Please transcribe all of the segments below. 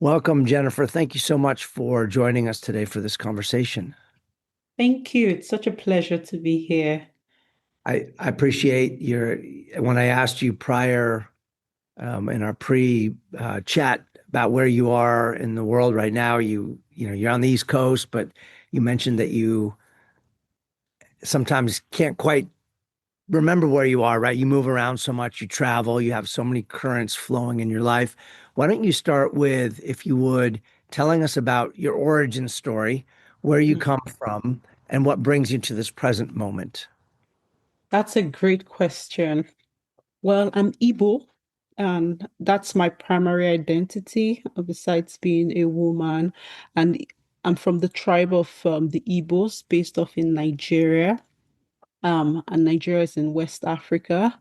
Welcome, Jennifer. Thank you so much for joining us today for this conversation. Thank you. It's such a pleasure to be here. I appreciate when I asked you prior in our pre chat about where you are in the world right now. You're on the East Coast, but you mentioned that you sometimes can't quite remember where you are, right? You move around so much, you travel, you have so many currents flowing in your life. Why don't you start with, if you would, telling us about your origin story, where you Mm. come from, and what brings you to this present moment? That's a great question. Well, I'm Igbo, and that's my primary identity, besides being a woman. And I'm from the tribe of the Igbos, based off in Nigeria. And Nigeria is in West Africa.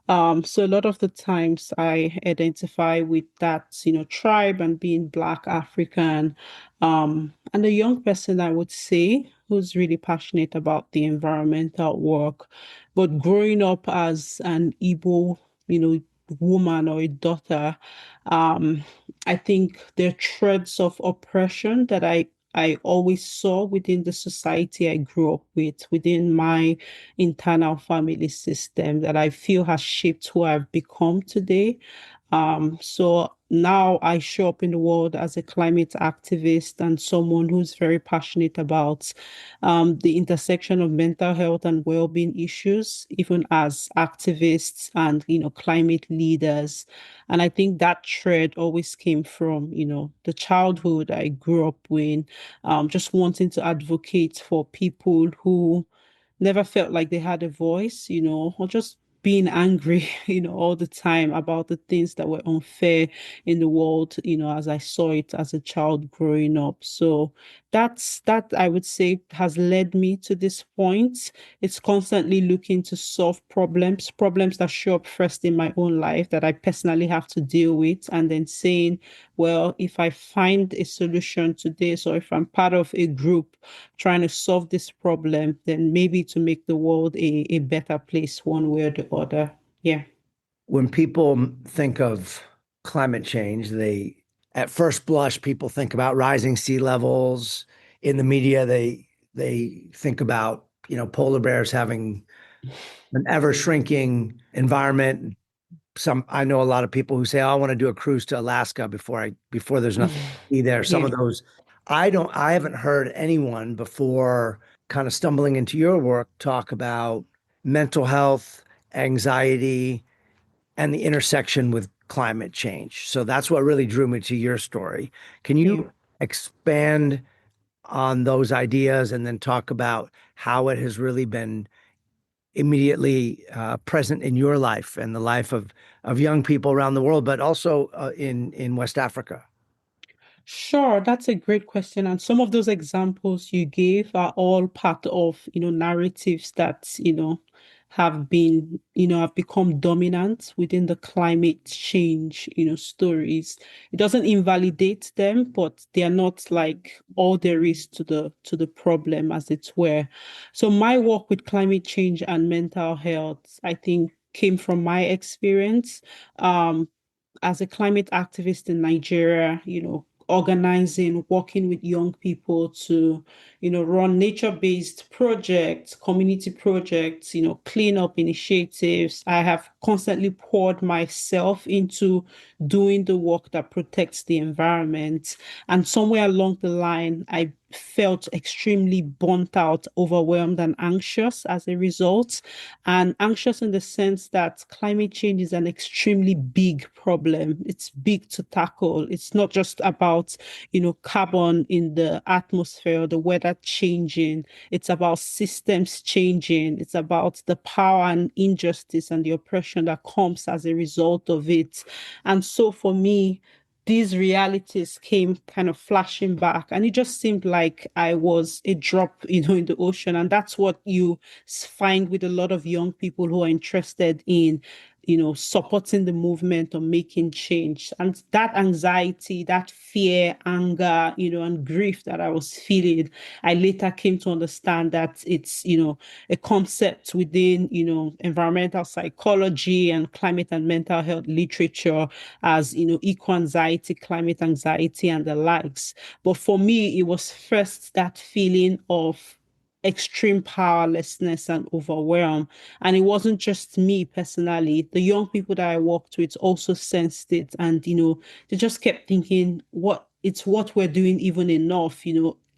So a lot of the times I identify with that, tribe and being Black African. And a young person, I would say, who's really passionate about the environmental work. But growing up as an Igbo, woman or a daughter, um, I think there are threads of oppression that I always saw within the society I grew up with, within my internal family system that I feel has shaped who I've become today. So now I show up in the world as a climate activist and someone who's very passionate about the intersection of mental health and well-being issues, even as activists and climate leaders. And I think that thread always came from the childhood I grew up with, just wanting to advocate for people who never felt like they had a voice, or just being angry, all the time about the things that were unfair in the world, as I saw it as a child growing up. So that I would say has led me to this point. It's constantly looking to solve problems that show up first in my own life that I personally have to deal with, and then saying, well, if I find a solution to this, or if I'm part of a group trying to solve this problem, then maybe to make the world a better place one way or the other. Yeah. When people think of climate change, at first blush, people think about rising sea levels. In the media, they think about, polar bears having an ever shrinking environment. I know a lot of people who say, "Oh, I want to do a cruise to Alaska before there's nothing to see there." Some Yeah. of those, I haven't heard anyone before kind of stumbling into your work talk about mental health, anxiety, and the intersection with climate change. So that's what really drew me to your story. Can Yeah. you expand on those ideas and then talk about how it has really been immediately present in your life and the life of young people around the world, but also in West Africa? Sure, that's a great question. And some of those examples you gave are all part of, narratives that, have become dominant within the climate change, stories. It doesn't invalidate them, but they are not like all there is to the problem, as it were. So my work with climate change and mental health, I think, came from my experience. Um, as a climate activist in Nigeria, organizing, working with young people to, run nature-based projects, community projects, clean up initiatives. I have constantly poured myself into doing the work that protects the environment. And somewhere along the line, I felt extremely burnt out, overwhelmed, and anxious as a result. And anxious in the sense that climate change is an extremely big problem. It's big to tackle. It's not just about, carbon in the atmosphere, the weather changing. It's about systems changing. It's about the power and injustice and the oppression that comes as a result of it. And so for me, these realities came kind of flashing back, and it just seemed like I was a drop, in the ocean. And that's what you find with a lot of young people who are interested in supporting the movement or making change. And that anxiety, that fear, anger, and grief that I was feeling, I later came to understand that it's, a concept within, environmental psychology and climate and mental health literature as, eco anxiety, climate anxiety, and the likes. But for me, it was first that feeling of extreme powerlessness and overwhelm. And it wasn't just me personally. The young people that I worked with also sensed it. And, they just kept thinking, what we're doing even enough,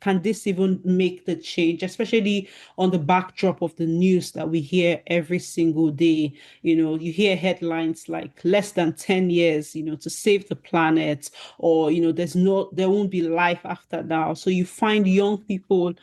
can this even make the change, especially on the backdrop of the news that we hear every single day? You hear headlines like less than 10 years, to save the planet, or, there won't be life after now. So you find young people,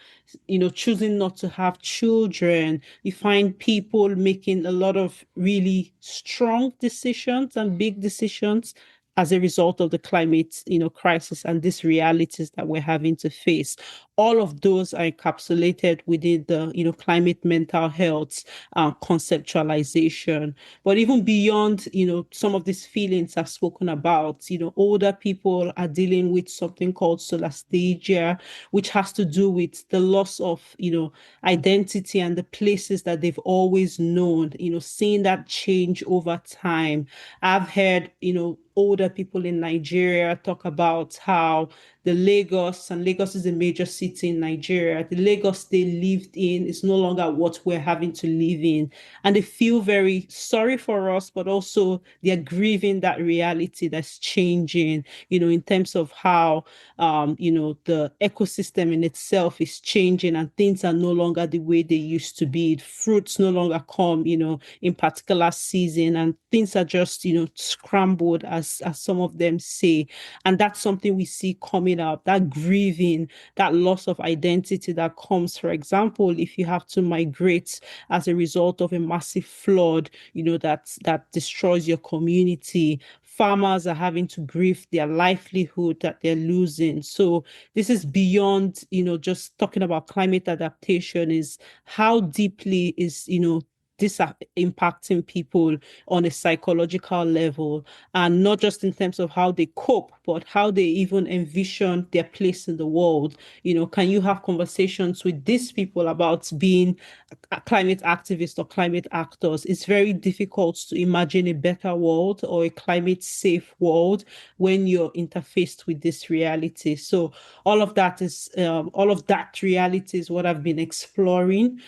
choosing not to have children. You find people making a lot of really strong decisions and big decisions as a result of the climate, crisis and these realities that we're having to face. All of those are encapsulated within the, climate mental health conceptualization. But even beyond, some of these feelings I've spoken about, older people are dealing with something called solastalgia, which has to do with the loss of, identity and the places that they've always known, seeing that change over time. I've heard, older people in Nigeria talk about how the Lagos, and Lagos is a major city in Nigeria, the Lagos they lived in is no longer what we're having to live in. And they feel very sorry for us, but also they're grieving that reality that's changing, in terms of how, the ecosystem in itself is changing and things are no longer the way they used to be. Fruits no longer come, in particular season, and things are just, scrambled, as some of them say. And that's something we see coming up, that grieving, that loss of identity that comes, for example, if you have to migrate as a result of a massive flood, that destroys your community. Farmers are having to grieve their livelihood that they're losing. So this is beyond, just talking about climate adaptation, is how deeply is, this are impacting people on a psychological level, and not just in terms of how they cope, but how they even envision their place in the world. Can you have conversations with these people about being a climate activists or climate actors? It's very difficult to imagine a better world or a climate safe world when you're interfaced with this reality. So all of that reality is what I've been exploring,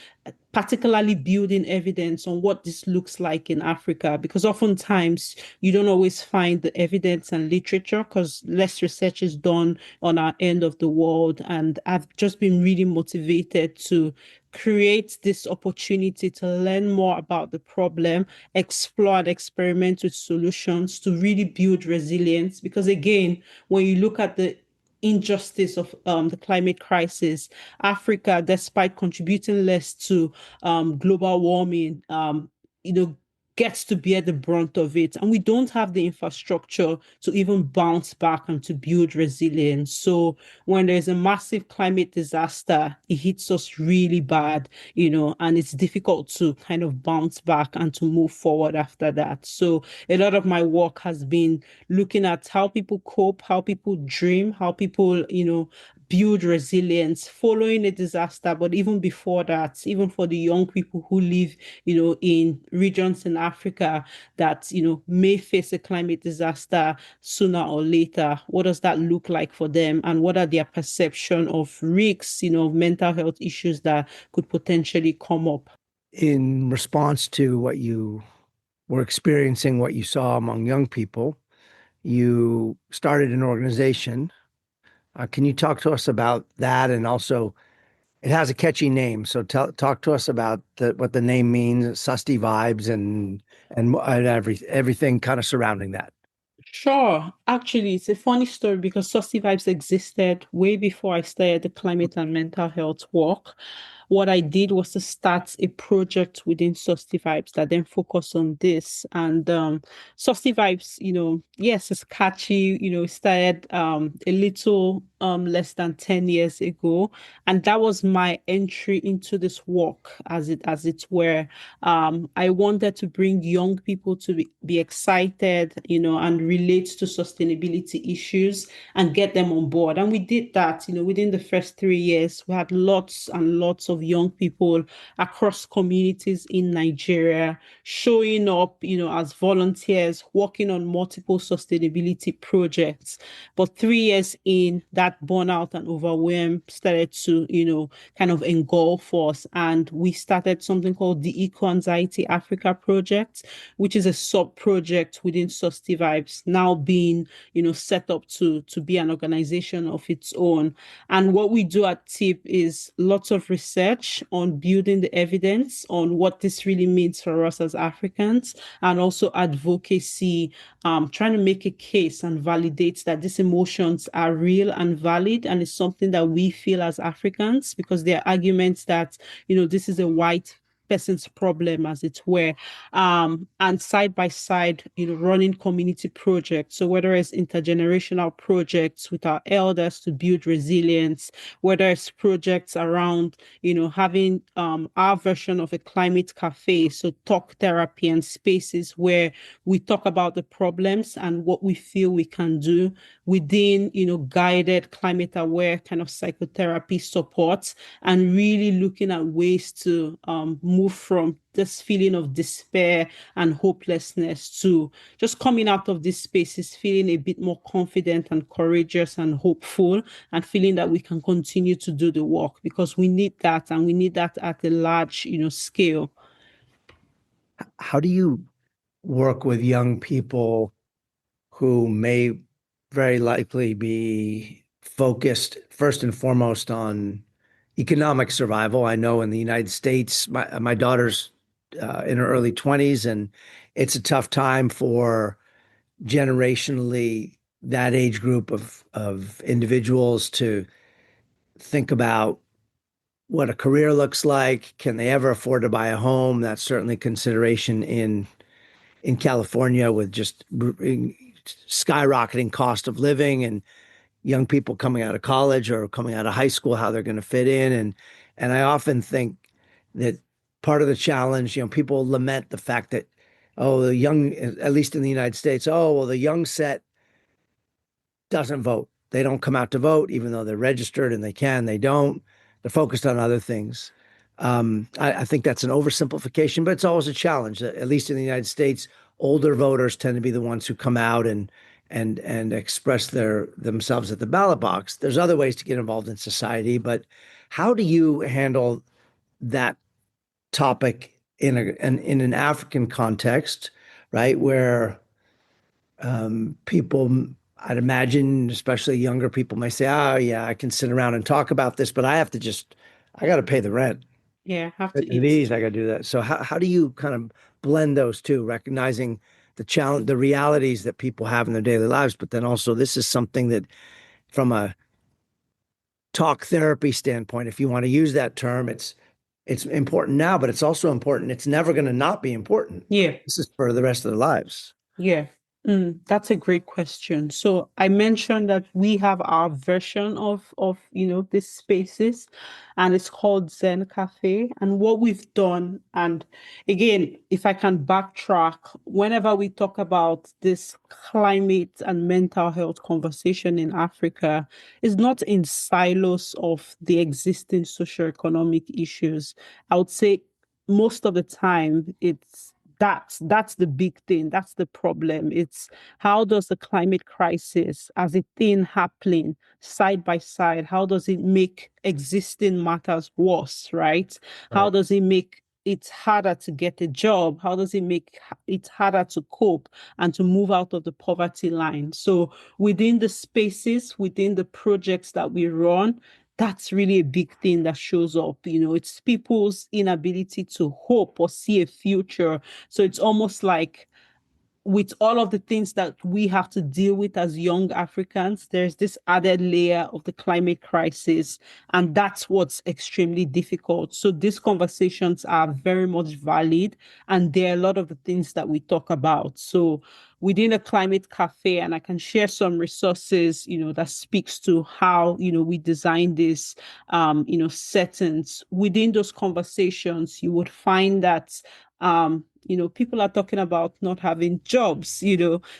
particularly building evidence on what this looks like in Africa, because oftentimes you don't always find the evidence and literature because less research is done on our end of the world. And I've just been really motivated to create this opportunity to learn more about the problem, explore and experiment with solutions to really build resilience. Because again, when you look at the injustice of the climate crisis, Africa, despite contributing less to global warming, gets to bear the brunt of it. And we don't have the infrastructure to even bounce back and to build resilience. So when there's a massive climate disaster, it hits us really bad, and it's difficult to kind of bounce back and to move forward after that. So a lot of my work has been looking at how people cope, how people dream, how people, build resilience following a disaster. But even before that, even for the young people who live, in regions in Africa that, may face a climate disaster sooner or later, what does that look like for them? And what are their perception of risks, of mental health issues that could potentially come up? In response to what you were experiencing, what you saw among young people, you started an organization. Can you talk to us about that? And also, it has a catchy name, so talk to us about what the name means, Susty vibes, and everything kind of surrounding that. Sure. Actually, it's a funny story because Saucy Vibes existed way before I started the climate and mental health work. what I did was to start a project within Susty Vibes that then focused on this. And Susty Vibes, yes, it's catchy. It started a little less than 10 years ago. And that was my entry into this work, as it were. I wanted to bring young people to be excited, and relate to sustainability issues and get them on board. And we did that, within the first 3 years. We had lots and lots of young people across communities in Nigeria showing up, as volunteers, working on multiple sustainability projects. But 3 years in, that burnout and overwhelm started to, kind of engulf us. And we started something called the Eco Anxiety Africa Project, which is a sub project within Susty Vibes, now being, set up to be an organization of its own. And what we do at TIP is lots of research on building the evidence on what this really means for us as Africans, and also advocacy, trying to make a case and validate that these emotions are real and valid, and it's something that we feel as Africans, because there are arguments that, this is a white person's problem, as it were. And side by side, running community projects. So whether it's intergenerational projects with our elders to build resilience, whether it's projects around, having our version of a climate cafe, so talk therapy and spaces where we talk about the problems and what we feel we can do within, guided climate aware kind of psychotherapy support, and really looking at ways to move from this feeling of despair and hopelessness to just coming out of these spaces feeling a bit more confident and courageous and hopeful, and feeling that we can continue to do the work, because we need that, and we need that at a large, scale. How do you work with young people who may very likely be focused first and foremost on economic survival? I know in the United States, my daughter's in her early 20s, and it's a tough time for generationally that age group of individuals to think about what a career looks like. Can they ever afford to buy a home? That's certainly consideration in California, with just skyrocketing cost of living, and young people coming out of college or coming out of high school, how they're going to fit in. And I often think that part of the challenge, people lament the fact that, oh, the young, at least in the United States, oh, well, the young set doesn't vote. They don't come out to vote, even though they're registered and they don't. They're focused on other things. I think that's an oversimplification, but it's always a challenge. At least in the United States, older voters tend to be the ones who come out and express themselves at the ballot box. There's other ways to get involved in society, but how do you handle that topic in an African context, right, where people, I'd imagine, especially younger people, may say, "Oh, yeah, I can sit around and talk about this, but I got to pay the rent. Yeah, have I to do eat. these, I got to do that." So how do you kind of blend those two, recognizing the challenge, the realities that people have in their daily lives, but then also this is something that, from a talk therapy standpoint, if you want to use that term, it's important now, but it's also important. It's never going to not be important. Yeah. This is for the rest of their lives. Yeah, that's a great question. So I mentioned that we have our version of these spaces, and it's called Zen Cafe. And what we've done, and again, if I can backtrack, whenever we talk about this climate and mental health conversation in Africa, is not in silos of the existing socioeconomic issues. I would say most of the time that's the big thing. That's the problem. It's how does the climate crisis as a thing happening side by side, how does it make existing matters worse, right? How Right. does it make it harder to get a job? How does it make it harder to cope and to move out of the poverty line? So within the spaces, within the projects that we run, that's really a big thing that shows up. It's people's inability to hope or see a future, so it's almost like with all of the things that we have to deal with as young Africans, there's this added layer of the climate crisis, and that's what's extremely difficult. So these conversations are very much valid, and there are a lot of the things that we talk about. So within a climate cafe, and I can share some resources, that speaks to how, we design this, settings. Within those conversations, you would find that people are talking about not having jobs,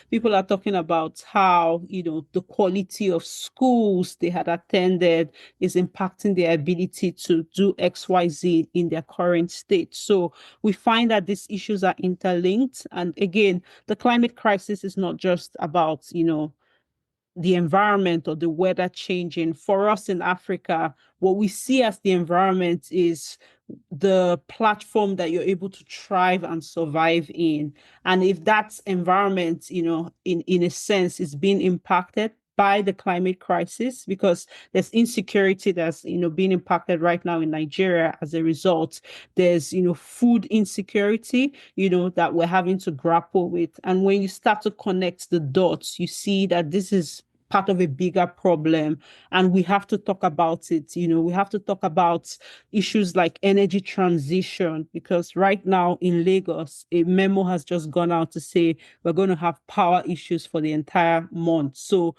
people are talking about how, the quality of schools they had attended is impacting their ability to do XYZ in their current state. So we find that these issues are interlinked. And again, the climate crisis is not just about, the environment or the weather changing. For us in Africa, what we see as the environment is the platform that you're able to thrive and survive in. And if that environment, in a sense, is being impacted by the climate crisis, because there's insecurity that's, being impacted right now in Nigeria as a result. There's, food insecurity, that we're having to grapple with. And when you start to connect the dots, you see that this is part of a bigger problem, and we have to talk about it. We have to talk about issues like energy transition, because right now in Lagos, a memo has just gone out to say we're going to have power issues for the entire month. So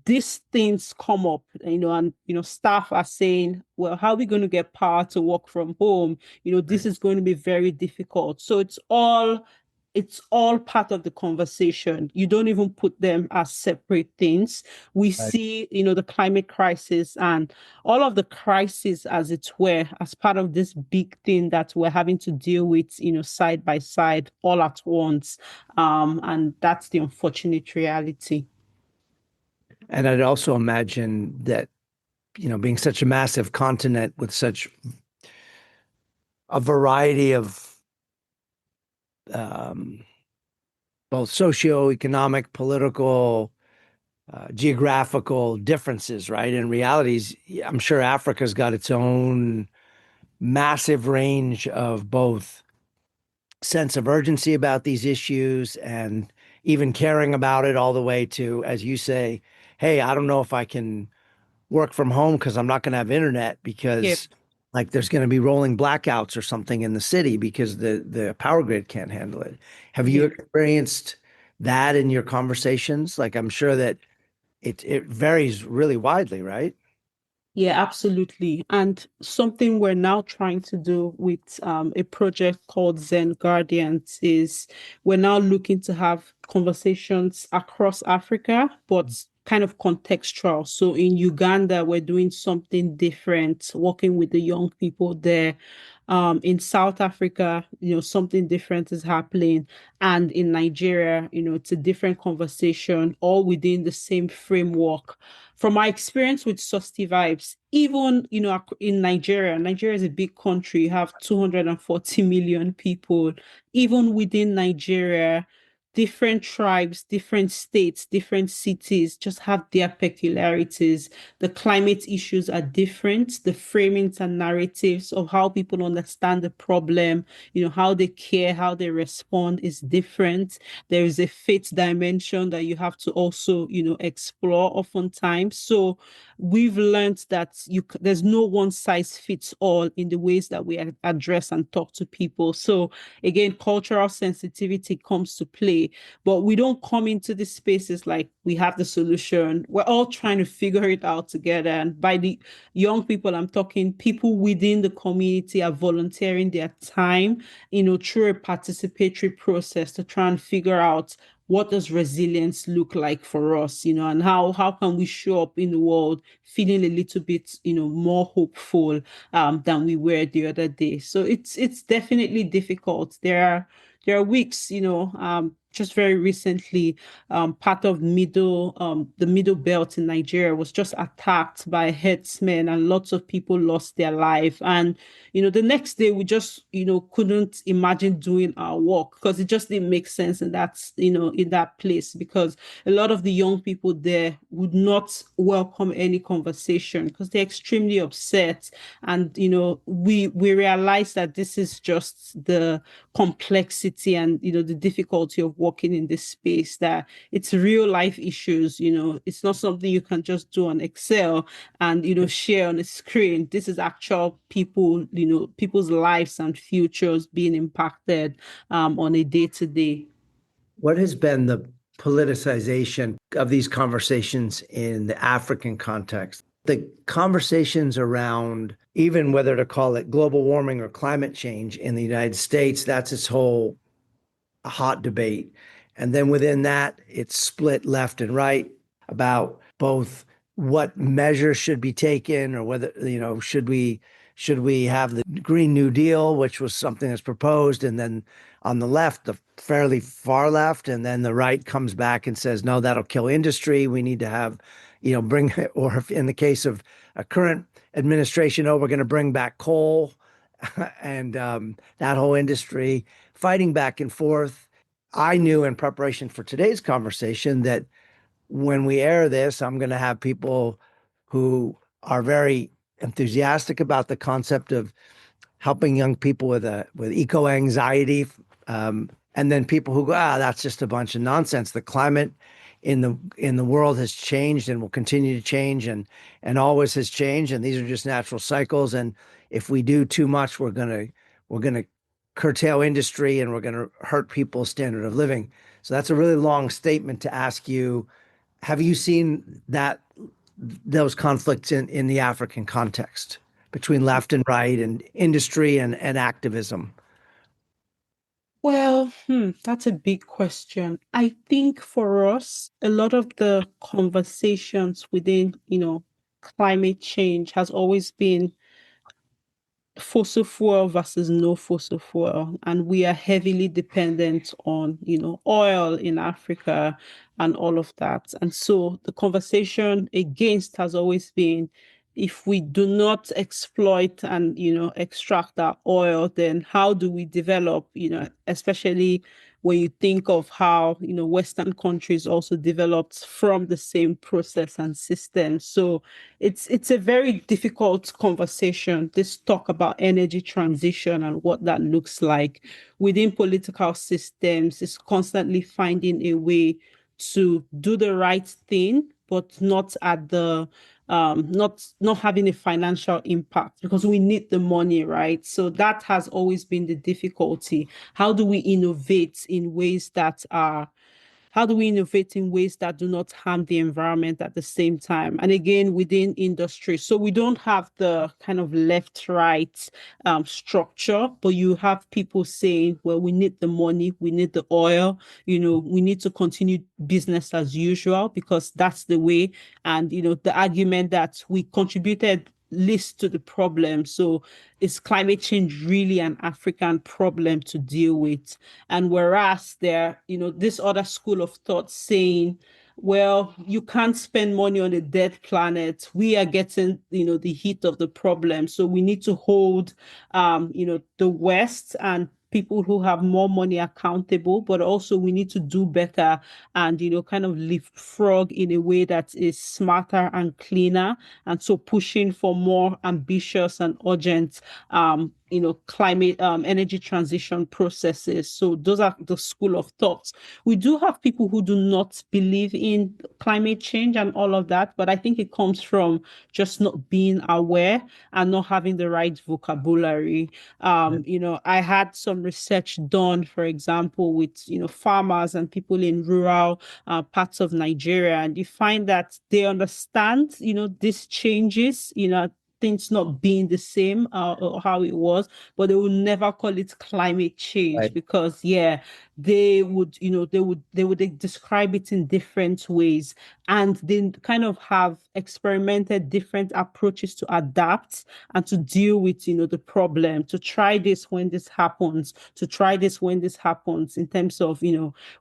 these things come up, and staff are saying, well, how are we going to get power to work from home? This Right. is going to be very difficult. So it's all part of the conversation. You don't even put them as separate things. We Right. see, the climate crisis and all of the crises, as it were, as part of this big thing that we're having to deal with, side by side, all at once. And that's the unfortunate reality. And I'd also imagine that, being such a massive continent with such a variety of um, both socioeconomic, political, geographical differences, right? And realities, I'm sure Africa's got its own massive range of both sense of urgency about these issues and even caring about it, all the way to, as you say, hey, I don't know if I can work from home because I'm not going to have internet Yep. because like there's going to be rolling blackouts or something in the city because the power grid can't handle it. Have you Yep. experienced that in your conversations? Like I'm sure that it varies really widely, right? Yeah, absolutely. And something we're now trying to do with a project called Zen Guardians is we're now looking to have conversations across Africa, but kind of contextual. So in Uganda, we're doing something different, working with the young people there. In South Africa, something different is happening. And in Nigeria, it's a different conversation, all within the same framework. From my experience with Susty Vibes, even in Nigeria is a big country. You have 240 million people. Even within Nigeria, different tribes, different states, different cities just have their peculiarities. The climate issues are different. The framings and narratives of how people understand the problem, how they care, how they respond is different. There is a faith dimension that you have to also, explore oftentimes. So we've learned that there's no one size fits all in the ways that we address and talk to people. So again, cultural sensitivity comes to play, but we don't come into these spaces like we have the solution. We're all trying to figure it out together. And by the young people, I'm talking people within the community are volunteering their time, through a participatory process to try and figure out what does resilience look like for us, and how can we show up in the world feeling a little bit, more hopeful than we were the other day. So it's definitely difficult. There are weeks, just very recently, part of the middle belt in Nigeria was just attacked by herdsmen, and lots of people lost their life. And the next day we just couldn't imagine doing our work because it just didn't make sense in that place, because a lot of the young people there would not welcome any conversation because they're extremely upset. And we realize that this is just the complexity and the difficulty of working in this space, that it's real life issues. It's not something you can just do on Excel and, share on a screen. This is actual people, people's lives and futures being impacted on a day to day. What has been the politicization of these conversations in the African context? The conversations around even whether to call it global warming or climate change in the United States, that's its whole hot debate. And then within that, it's split left and right about both what measures should be taken or whether, should we have the Green New Deal, which was something that's proposed, and then on the left, the fairly far left, and then the right comes back and says, no, that'll kill industry. We need to have, bring, or if in the case of a current administration, oh, we're going to bring back coal and that whole industry fighting back and forth. I knew in preparation for today's conversation that when we air this, I'm going to have people who are very enthusiastic about the concept of helping young people with eco anxiety, and then people who go, that's just a bunch of nonsense. The climate in the world has changed and will continue to change, and always has changed, and these are just natural cycles. And if we do too much, we're gonna curtail industry and we're gonna hurt people's standard of living. So that's a really long statement to ask you. Have you seen those conflicts in the African context between left and right and industry and activism? Well, that's a big question. I think for us, a lot of the conversations within, climate change has always been fossil fuel versus no fossil fuel. And we are heavily dependent on, oil in Africa and all of that. And so the conversation against has always been, if we do not exploit and, extract our oil, then how do we develop, especially when you think of how, Western countries also developed from the same process and system. So it's a very difficult conversation, this talk about energy transition and what that looks like within political systems. Is constantly finding a way to do the right thing, but not at the not having a financial impact, because we need the money, right? So that has always been the difficulty. How do we innovate in ways that are how do we innovate in ways that do not harm the environment at the same time? And again, within industry. So we don't have the kind of left right structure, but you have people saying, well, we need the money, we need the oil, we need to continue business as usual because that's the way. And, the argument that we contributed least to the problem. So is climate change really an African problem to deal with? And whereas there, this other school of thought saying, well, you can't spend money on a dead planet. We are getting, the heat of the problem. So we need to hold, the West and people who have more money accountable, but also we need to do better and, kind of leapfrog in a way that is smarter and cleaner. And so pushing for more ambitious and urgent climate energy transition processes. So those are the school of thoughts. We do have people who do not believe in climate change and all of that, but I think it comes from just not being aware and not having the right vocabulary. I had some research done, for example, with farmers and people in rural parts of Nigeria, and you find that they understand these changes, things not being the same or how it was, but they will never call it climate change Right. because they would they would describe it in different ways, and they kind of have experimented different approaches to adapt and to deal with the problem, to try this when this happens, to try this when this happens, in terms of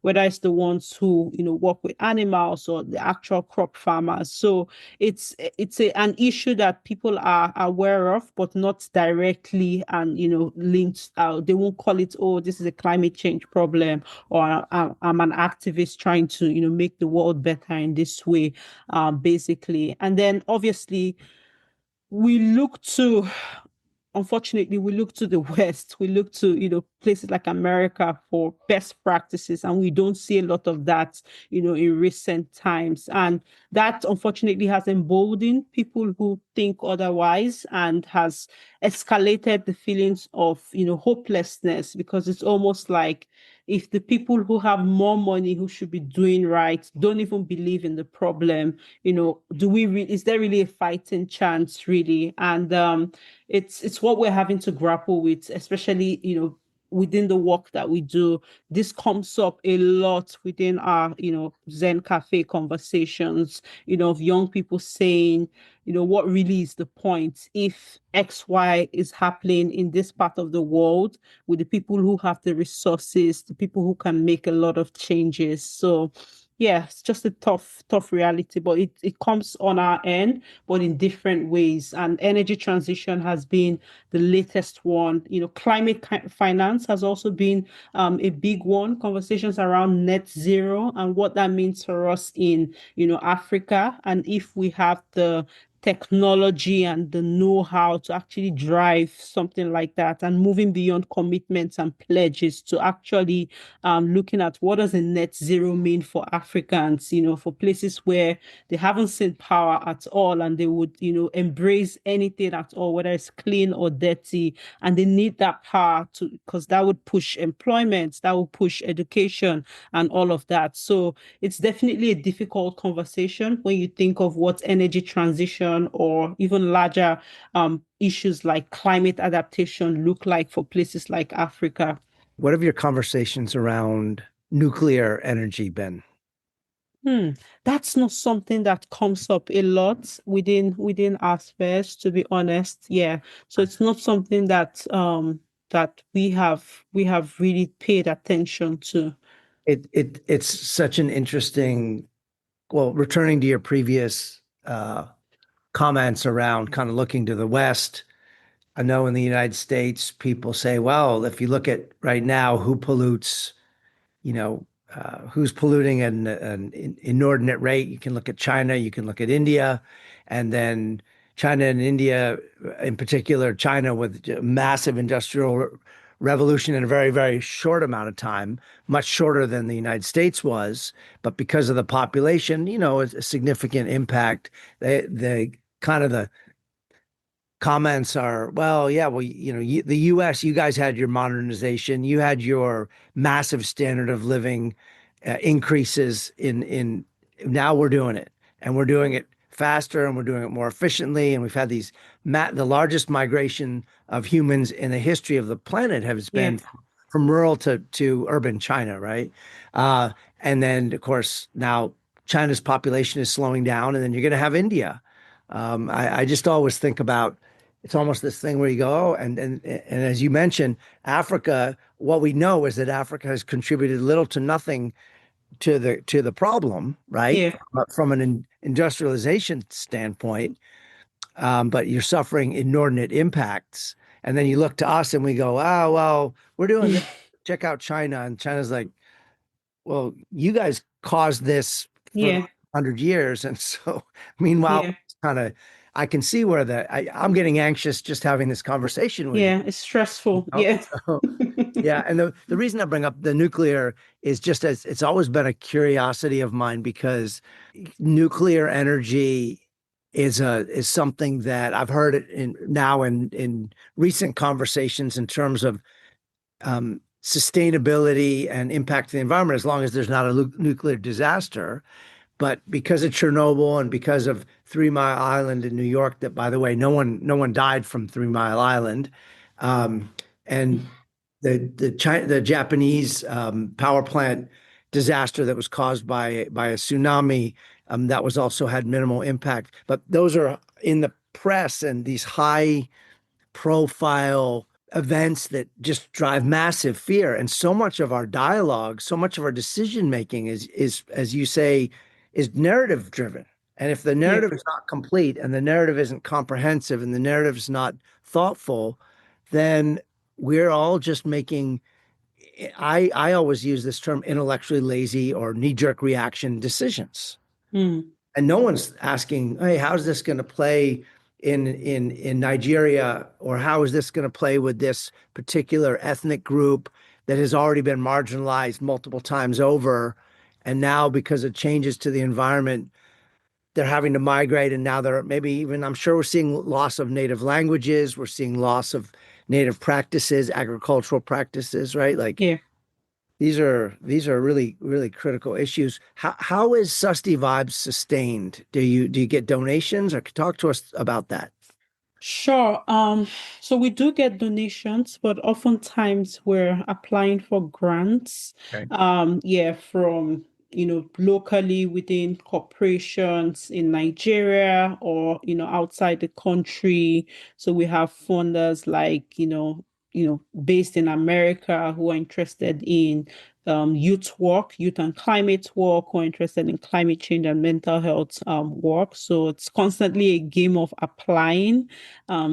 whether it's the ones who work with animals or the actual crop farmers. So an issue that people are aware of, but not directly and linked out. They won't call it, oh, this is a climate change problem, or I'm an activist trying to make the world better in this way, basically. And then obviously we look to unfortunately, we look to the West. We look to, places like America for best practices, and we don't see a lot of that, in recent times. And that unfortunately has emboldened people who think otherwise and has escalated the feelings of, hopelessness, because it's almost like if the people who have more money, who should be doing right, don't even believe in the problem, is there really a fighting chance, really? And it's what we're having to grapple with, especially, within the work that we do. This comes up a lot within our, Zen Cafe conversations, of young people saying, what really is the point if XY is happening in this part of the world with the people who have the resources, the people who can make a lot of changes. So yeah, it's just a tough reality, but it comes on our end, but in different ways. And energy transition has been the latest one. Climate finance has also been a big one. Conversations around net zero and what that means for us in, Africa, and if we have the technology and the know-how to actually drive something like that, and moving beyond commitments and pledges to actually looking at what does a net zero mean for Africans, for places where they haven't seen power at all, and they would, embrace anything at all, whether it's clean or dirty, and they need that power to, because that would push employment, that would push education and all of that. So it's definitely a difficult conversation when you think of what energy transition or even larger issues like climate adaptation look like for places like Africa. What have your conversations around nuclear energy been? Hmm. That's not something that comes up a lot within our spheres, to be honest. Yeah. So it's not something that we have really paid attention to. It's such an interesting, well, returning to your previous comments around kind of looking to the West. I know in the United States, people say, well, if you look at right now who pollutes, you know, who's polluting at an inordinate rate. You can look at China, you can look at India, and then China and India, in particular, China with a massive industrial revolution in a very, very short amount of time, much shorter than the United States was. But because of the population, a significant impact. They kind of the comments are, well, yeah, well, the US, you guys had your modernization, you had your massive standard of living increases in now we're doing it, and we're doing it faster, and we're doing it more efficiently, and we've had the largest migration of humans in the history of the planet has Yeah. been from rural to urban China, right? Uh, and then of course now China's population is slowing down, and then you're going to have India. I just always think about, it's almost this thing where you go, oh, and as you mentioned, Africa, what we know is that Africa has contributed little to nothing to the problem, right? Yeah. From an industrialization standpoint, but you're suffering inordinate impacts. And then you look to us and we go, oh, well, we're doing this. Check out China. And China's like, well, you guys caused this for the Yeah. 100 years. And so, meanwhile, Yeah. it's kind of, I can see where I'm getting anxious just having this conversation with you. Yeah. It's stressful. Yeah. So, yeah. And the reason I bring up the nuclear is just as it's always been a curiosity of mine, because nuclear energy is something that I've heard it in recent conversations in terms of sustainability and impact to the environment, as long as there's not a nuclear disaster. But because of Chernobyl and because of Three Mile Island in New York, that by the way, no one died from Three Mile Island, and the Japanese power plant disaster that was caused by a tsunami, that was also had minimal impact. But those are in the press, and these high profile events that just drive massive fear. And so much of our dialogue, so much of our decision making is as you say, is narrative driven. And if the Yeah. narrative is not complete, and the narrative isn't comprehensive, and the narrative is not thoughtful, then we're all just making, I always use this term, intellectually lazy or knee-jerk reaction decisions. Mm. And no one's asking, hey, how's this going to play in Nigeria, or how is this going to play with this particular ethnic group that has already been marginalized multiple times over, and now because of changes to the environment, they're having to migrate, and now they're maybe even, I'm sure we're seeing loss of native languages, we're seeing loss of native practices, agricultural practices, right? Like Yeah. these are really really critical issues. How is Susty Vibes sustained? Do you get donations, or talk to us about that? Sure. So we do get donations, but oftentimes we're applying for grants. Okay. Yeah, from locally within corporations in Nigeria or outside the country. So we have funders like based in America who are interested in youth work, youth and climate work, who are interested in climate change and mental health work. So it's constantly a game of applying,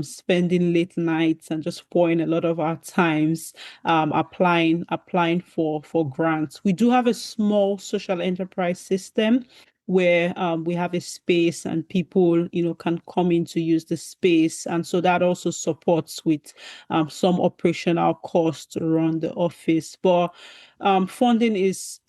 spending late nights and just pouring a lot of our times applying for grants. We do have a small social enterprise system where we have a space and people can come in to use the space, and so that also supports with some operational costs to run the office. But funding is,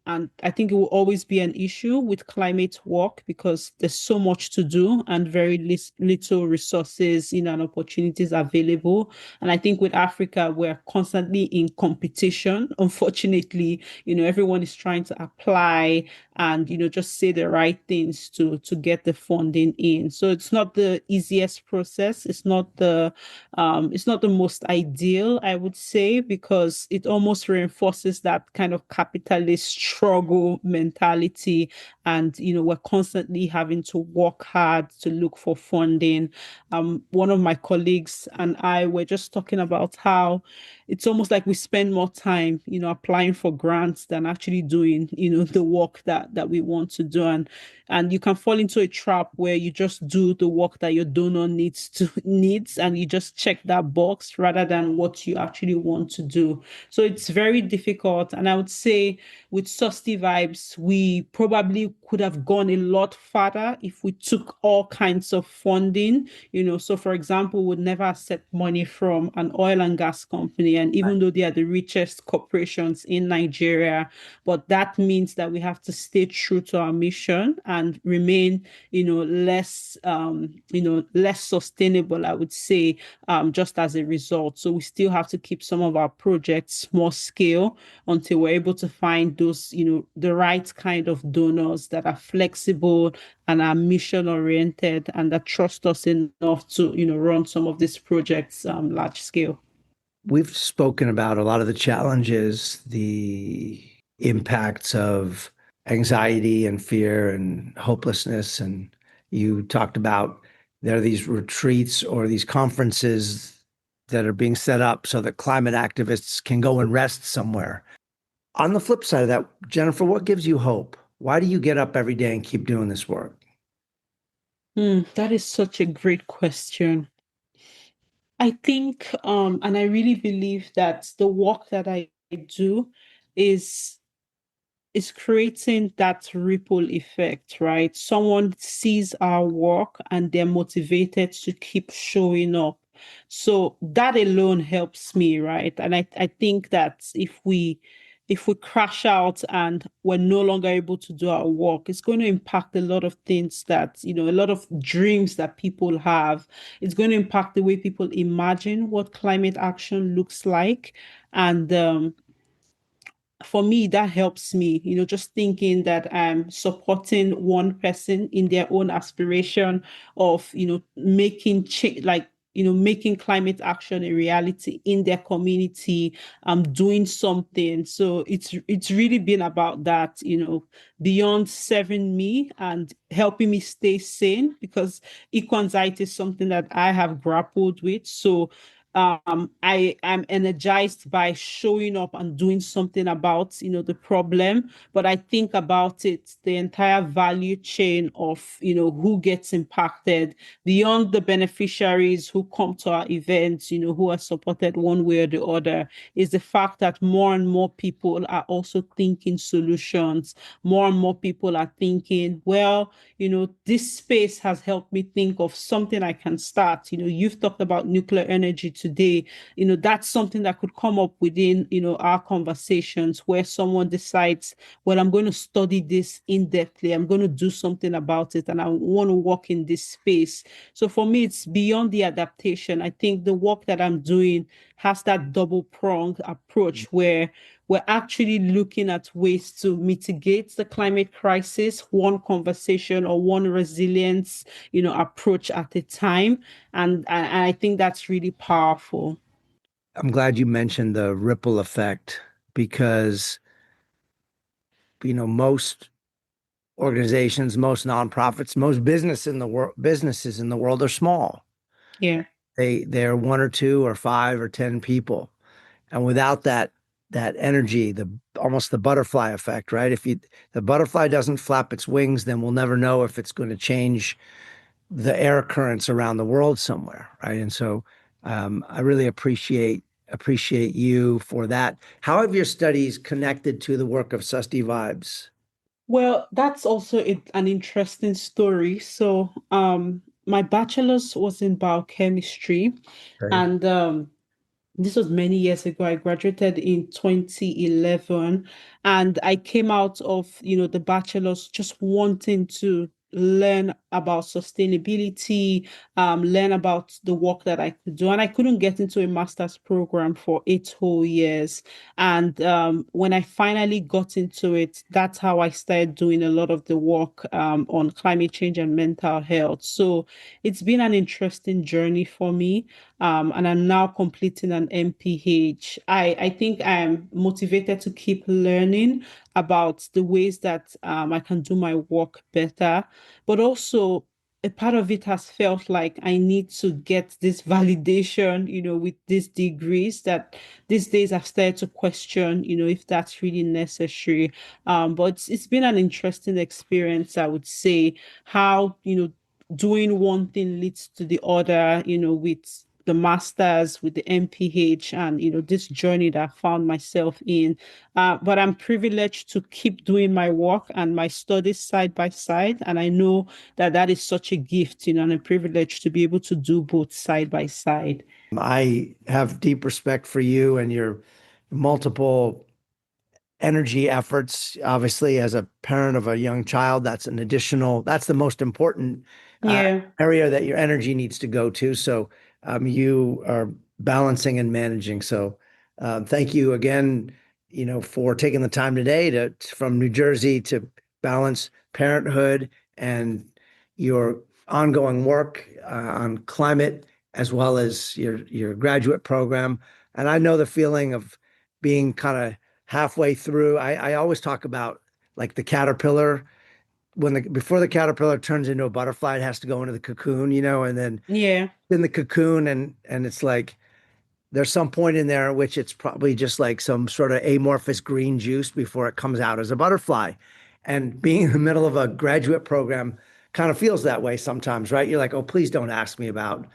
and I think it will always be an issue with climate work because there's so much to do and very little resources, and opportunities available. And I think with Africa, we're constantly in competition. Unfortunately, everyone is trying to apply and, just say the right things to get the funding in. So it's not the easiest process. It's not the most ideal, I would say, because it almost reinforces that kind of capitalist struggle mentality. And, we're constantly having to work hard to look for funding. One of my colleagues and I were just talking about how it's almost like we spend more time, applying for grants than actually doing, the work that we want to do. And you can fall into a trap where you just do the work that your donor needs and you just check that box rather than what you actually want to do. So it's very difficult. And I would say with Susty Vibes, we probably could have gone a lot farther if we took all kinds of funding. So for example, would never accept money from an oil and gas company. And even though they are the richest corporations in Nigeria, but that means that we have to stay true to our mission and remain, less sustainable, I would say, just as a result. So we still have to keep some of our projects small scale until we're able to find those, the right kind of donors that are flexible and are mission oriented and that trust us enough to, run some of these projects large scale. We've spoken about a lot of the challenges, the impacts of anxiety and fear and hopelessness. And you talked about there are these retreats or these conferences that are being set up so that climate activists can go and rest somewhere. On the flip side of that, Jennifer, what gives you hope? Why do you get up every day and keep doing this work? That is such a great question. I think, and I really believe that the work that I do is is creating that ripple effect, right? Someone sees our work and they're motivated to keep showing up. So that alone helps me, right? And I think that if we crash out and we're no longer able to do our work, it's going to impact a lot of things that, a lot of dreams that people have. It's going to impact the way people imagine what climate action looks like. And for me, that helps me, just thinking that I'm supporting one person in their own aspiration of, making change, like, making climate action a reality in their community, doing something. So it's really been about that, beyond serving me and helping me stay sane, because eco anxiety is something that I have grappled with. So I am energized by showing up and doing something about, the problem, but I think about it, the entire value chain of, who gets impacted beyond the beneficiaries who come to our events, who are supported one way or the other, is the fact that more and more people are also thinking solutions. More and more people are thinking, well, this space has helped me think of something I can start. You've talked about nuclear energy today. That's something that could come up within, our conversations where someone decides, well, I'm going to study this in depthly. I'm going to do something about it and I want to work in this space. So for me, it's beyond the adaptation. I think the work that I'm doing has that double pronged approach where we're actually looking at ways to mitigate the climate crisis, one conversation or one resilience, approach at a time. And I think that's really powerful. I'm glad you mentioned the ripple effect because, most organizations, most nonprofits, most businesses in the world are small. Yeah. They're one or two or five or 10 people. And without that energy, the almost the butterfly effect, right? If the butterfly doesn't flap its wings, then we'll never know if it's going to change the air currents around the world somewhere, right? And so I really appreciate you for that. How have your studies connected to the work of Susty Vibes? Well, that's also an interesting story. So, my bachelor's was in biochemistry, Okay. and this was many years ago. I graduated in 2011 and I came out of, the bachelor's just wanting to learn about sustainability, learn about the work that I could do. And I couldn't get into a master's program for 8 whole years. And when I finally got into it, that's how I started doing a lot of the work on climate change and mental health. So it's been an interesting journey for me, and I'm now completing an MPH. I think I'm motivated to keep learning about the ways that I can do my work better, but also a part of it has felt like I need to get this validation, with these degrees that these days I've started to question, if that's really necessary. But it's been an interesting experience, I would say, how, doing one thing leads to the other, with the masters, with the MPH, and this journey that I found myself in. But I'm privileged to keep doing my work and my studies side by side, and I know that that is such a gift, and a privilege to be able to do both side by side. I have deep respect for you and your multiple energy efforts. Obviously, as a parent of a young child, that's the most important uh, Yeah. area that your energy needs to go to. So you are balancing and managing. So thank you again, for taking the time today from New Jersey to balance parenthood and your ongoing work on climate as well as your graduate program. And I know the feeling of being kind of halfway through. I always talk about like the caterpillar before the caterpillar turns into a butterfly, it has to go into the cocoon, and then Yeah. in the cocoon and it's like there's some point in there in which it's probably just like some sort of amorphous green juice before it comes out as a butterfly. And being in the middle of a graduate program kind of feels that way sometimes, right? You're like, oh, please don't ask me about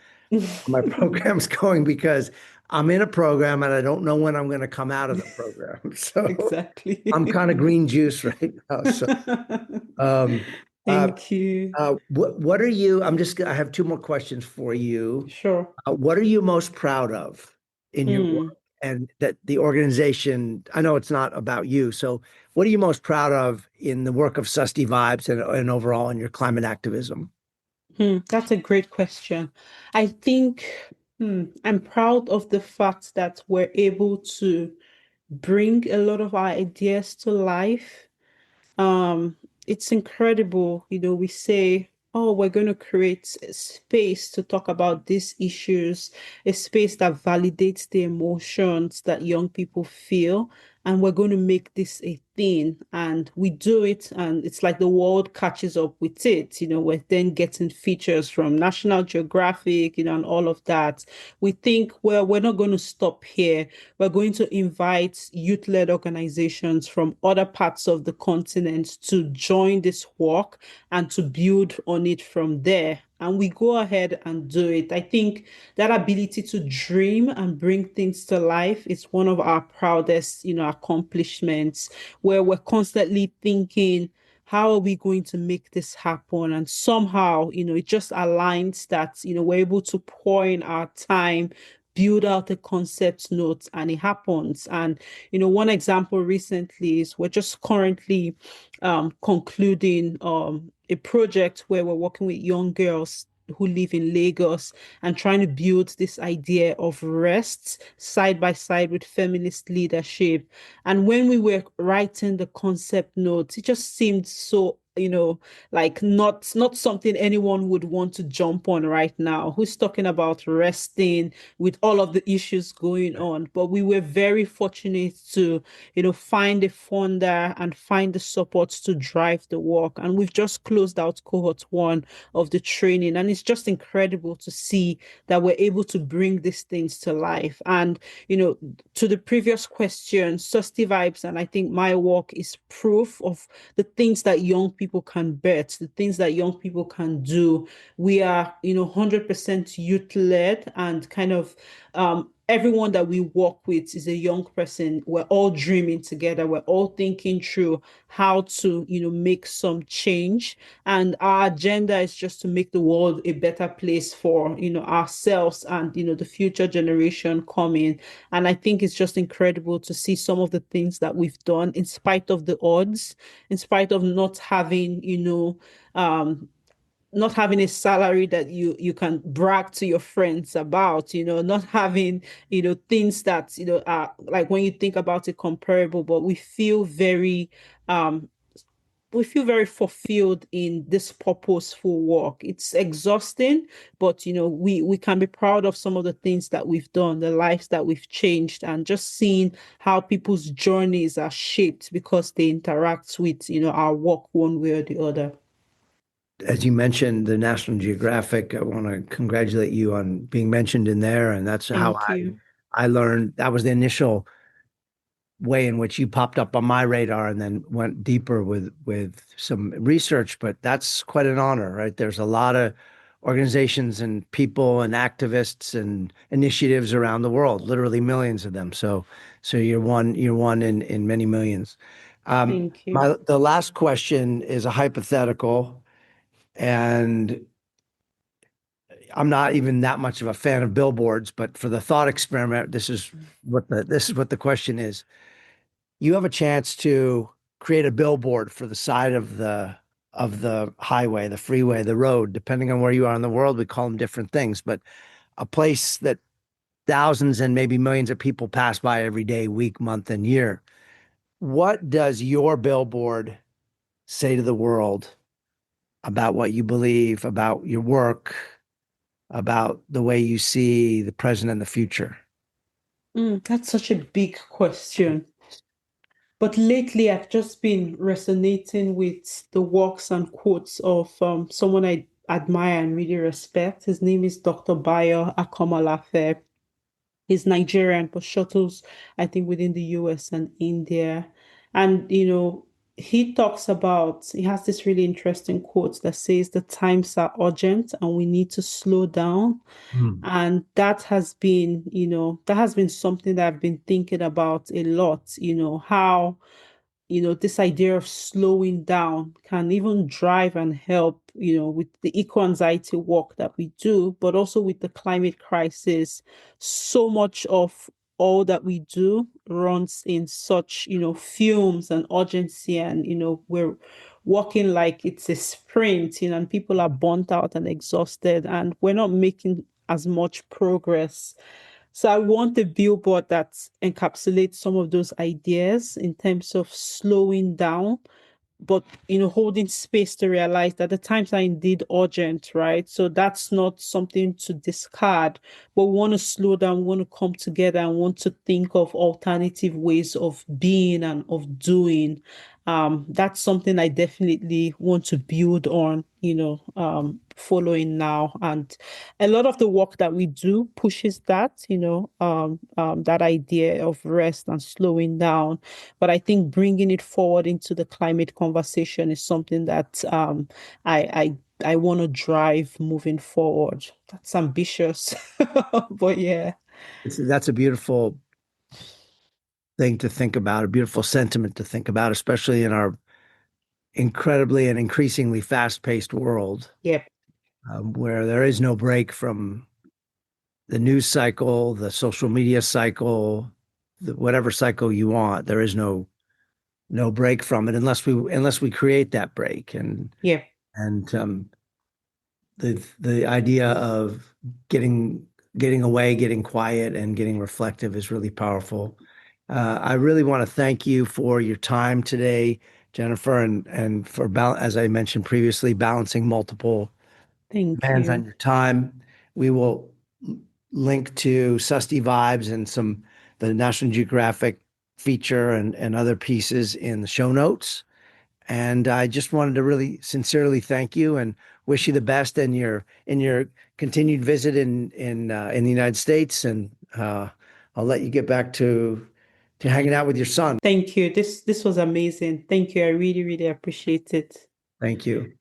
my program's going because I'm in a program and I don't know when I'm going to come out of the program. So I'm Exactly. kind of green juice right now. So um, uh, Thank you. what are you? I have two more questions for you. Sure. What are you most proud of in your work Hmm. and that the organization? I know it's not about you. So what are you most proud of in the work of Susty Vibes and overall in your climate activism? That's a great question. I think I'm proud of the fact that we're able to bring a lot of our ideas to life. Um, it's incredible. We say, oh, we're going to create a space to talk about these issues, a space that validates the emotions that young people feel. and we're going to make this a thing. And we do it, and it's like the world catches up with it. We're then getting features from National Geographic, and all of that. We think, well, we're not going to stop here. We're going to invite youth-led organizations from other parts of the continent to join this work and to build on it from there. And we go ahead and do it. I think that ability to dream and bring things to life is one of our proudest, accomplishments, where we're constantly thinking, how are we going to make this happen? And somehow, it just aligns that, we're able to pour in our time, build out the concept notes, and it happens. And, one example recently is we're just currently concluding a project where we're working with young girls who live in Lagos and trying to build this idea of rest side by side with feminist leadership. And when we were writing the concept notes, it just seemed so, like not something anyone would want to jump on right now. Who's talking about resting with all of the issues going on? But we were very fortunate to, find a funder and find the support to drive the work. And we've just closed out cohort 1 of the training. And it's just incredible to see that we're able to bring these things to life. And, to the previous question, Susty Vibes, and I think my work is proof of the things that young people can bet, the things that young people can do. We are, 100% youth led, and kind of everyone that we work with is a young person. We're all dreaming together. We're all thinking through how to, make some change. And our agenda is just to make the world a better place for, ourselves and, the future generation coming. And I think it's just incredible to see some of the things that we've done in spite of the odds, in spite of not having, not having a salary that you can brag to your friends about, not having, things that, are like when you think about it comparable, but um we feel very fulfilled in this purposeful work. It's exhausting, but we can be proud of some of the things that we've done, the lives that we've changed, and just seeing how people's journeys are shaped because they interact with, our work one way or the other. As you mentioned, the National Geographic, I want to congratulate you on being mentioned in there. And that's how Thank you. I learned. That was the initial way in which you popped up on my radar, and then went deeper with some research. But that's quite an honor, right? There's a lot of organizations and people and activists and initiatives around the world, literally millions of them. So you're one in many millions. Thank you. The last question is a hypothetical, and I'm not even that much of a fan of billboards, but for the thought experiment, this is what the question is. You have a chance to create a billboard for the side of the highway, the freeway, the road, depending on where you are in the world. We call them different things, but a place that thousands and maybe millions of people pass by every day, week, month, and year. What does your billboard say to the world about what you believe, about your work, about the way you see the present and the future? That's such a big question. But lately, I've just been resonating with the works and quotes of someone I admire and really respect. His name is Dr. Bayo Akomolafe. He's Nigerian, but shuttles, I think, within the US and India. And, he has this really interesting quote that says, the times are urgent and we need to slow down. Hmm. And that has been something that I've been thinking about a lot, how this idea of slowing down can even drive and help, with the eco-anxiety work that we do, but also with the climate crisis. So much of all that we do runs in such, fumes and urgency, and, we're working like it's a sprint, and people are burnt out and exhausted, and we're not making as much progress. So I want a billboard that encapsulates some of those ideas in terms of slowing down, but holding space to realize that the times are indeed urgent, right? So that's not something to discard, but we want to slow down, we want to come together and want to think of alternative ways of being and of doing. That's something I definitely want to build on, following now. And a lot of the work that we do pushes that, that idea of rest and slowing down. But I think bringing it forward into the climate conversation is something that I want to drive moving forward. That's ambitious, but yeah. That's a beautiful thing to think about, a beautiful sentiment to think about, especially in our incredibly and increasingly fast-paced world, Yep. where there is no break from the news cycle, the social media cycle, whatever cycle you want. There is no break from it unless we create that break. Yep. And the idea of getting away, getting quiet, and getting reflective is really powerful. I really want to thank you for your time today, Jennifer, and for as I mentioned previously, balancing multiple Thank demands on you. your time. We will link to Susty Vibes and the National Geographic feature and other pieces in the show notes. And I just wanted to really sincerely thank you and wish you the best in your continued visit in the United States. And I'll let you get back to hanging out with your son. Thank you. This was amazing. Thank you. I really, really appreciate it. Thank you.